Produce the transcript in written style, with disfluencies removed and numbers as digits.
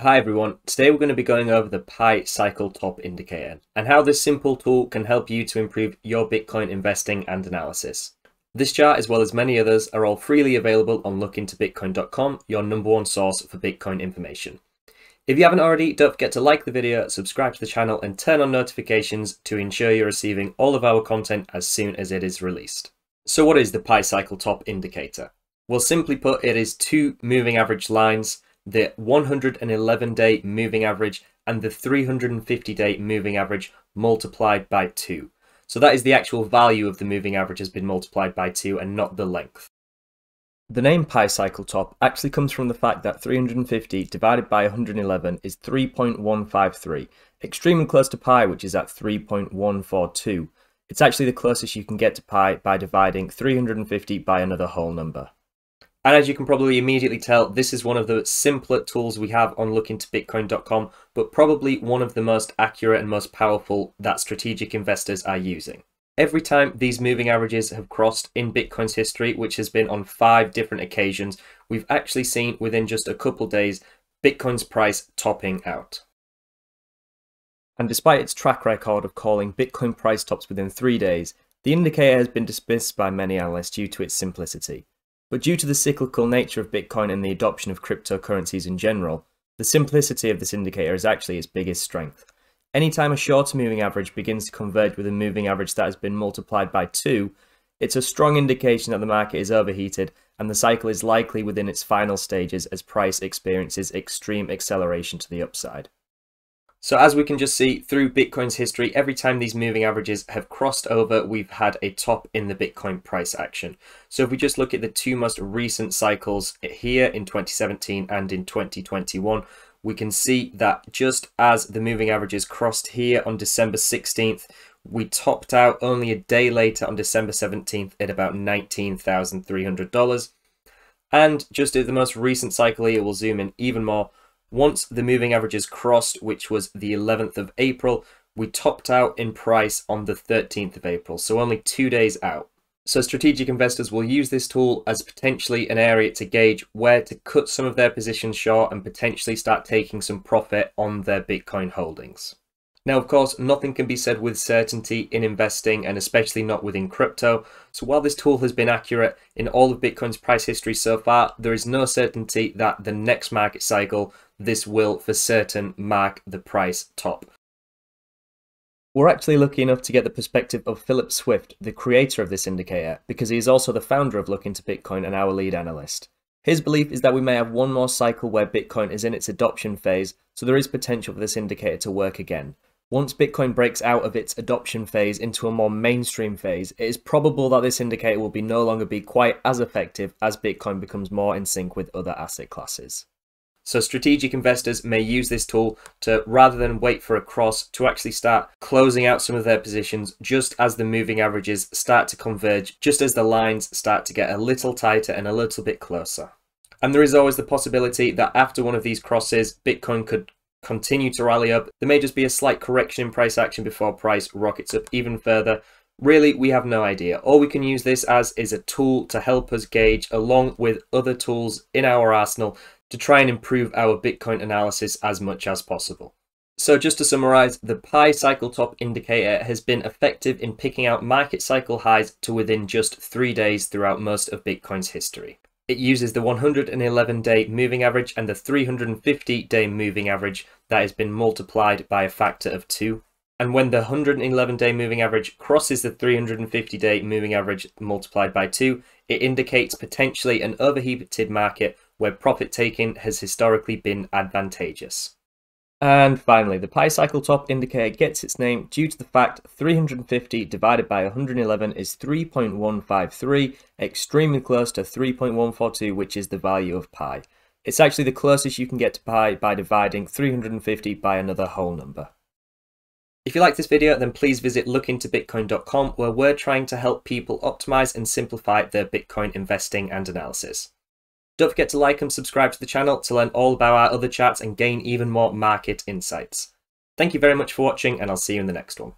Hi everyone, today we're going to be going over the Pi cycle top indicator and how this simple tool can help you to improve your Bitcoin investing and analysis. This chart, as well as many others, are all freely available on lookintobitcoin.com, your #1 source for Bitcoin information. If you haven't already, don't forget to like the video, subscribe to the channel and turn on notifications to ensure you're receiving all of our content as soon as it is released. So what is the Pi cycle top indicator? Well, simply put, it is two moving average lines, the 111-day moving average and the 350-day moving average multiplied by 2. So that is the actual value of the moving average has been multiplied by 2 and not the length. The name Pi cycle top actually comes from the fact that 350 divided by 111 is 3.153, extremely close to pi, which is at 3.142. It's actually the closest you can get to pi by dividing 350 by another whole number. And as you can probably immediately tell, this is one of the simpler tools we have on lookintobitcoin.com, but probably one of the most accurate and most powerful that strategic investors are using. Every time these moving averages have crossed in Bitcoin's history, which has been on 5 different occasions, we've actually seen within just a couple days Bitcoin's price topping out. And despite its track record of calling Bitcoin price tops within 3 days, the indicator has been dismissed by many analysts due to its simplicity. But due to the cyclical nature of Bitcoin and the adoption of cryptocurrencies in general, the simplicity of this indicator is actually its biggest strength. Anytime a shorter moving average begins to converge with a moving average that has been multiplied by 2, it's a strong indication that the market is overheated and the cycle is likely within its final stages as price experiences extreme acceleration to the upside. So as we can just see through Bitcoin's history, every time these moving averages have crossed over, we've had a top in the Bitcoin price action. So if we just look at the two most recent cycles here in 2017 and in 2021, we can see that just as the moving averages crossed here on December 16th, we topped out only a day later on December 17th at about $19,300. And just at the most recent cycle here, we'll zoom in even more. Once the moving averages crossed, which was the 11th of April, we topped out in price on the 13th of April, so only 2 days out. So strategic investors will use this tool as potentially an area to gauge where to cut some of their positions short and potentially start taking some profit on their Bitcoin holdings. Now, of course, nothing can be said with certainty in investing, and especially not within crypto. So while this tool has been accurate in all of Bitcoin's price history so far, there is no certainty that the next market cycle, this will for certain mark the price top. We're actually lucky enough to get the perspective of Philip Swift, the creator of this indicator, because he is also the founder of Look Into Bitcoin and our lead analyst. His belief is that we may have one more cycle where Bitcoin is in its adoption phase, so there is potential for this indicator to work again. Once Bitcoin breaks out of its adoption phase into a more mainstream phase, it is probable that this indicator will no longer be quite as effective as Bitcoin becomes more in sync with other asset classes. So strategic investors may use this tool to, rather than wait for a cross, to actually start closing out some of their positions just as the moving averages start to converge, just as the lines start to get a little tighter and a little bit closer. And there is always the possibility that after one of these crosses, Bitcoin could continue to rally up. There may just be a slight correction in price action before price rockets up even further. Really, we have no idea. All we can use this as is a tool to help us gauge, along with other tools in our arsenal, to try and improve our Bitcoin analysis as much as possible. So just to summarize, the Pi cycle top indicator has been effective in picking out market cycle highs to within just 3 days throughout most of Bitcoin's history. It uses the 111-day moving average and the 350-day moving average that has been multiplied by a factor of 2. And when the 111-day moving average crosses the 350-day moving average multiplied by 2, it indicates potentially an overheated market where profit taking has historically been advantageous. And finally, the Pi cycle top indicator gets its name due to the fact 350 divided by 111 is 3.153, extremely close to 3.142, which is the value of pi. It's actually the closest you can get to pi by dividing 350 by another whole number. If you like this video, then please visit lookintobitcoin.com, where we're trying to help people optimize and simplify their Bitcoin investing and analysis. Don't forget to like and subscribe to the channel to learn all about our other charts and gain even more market insights. Thank you very much for watching, and I'll see you in the next one.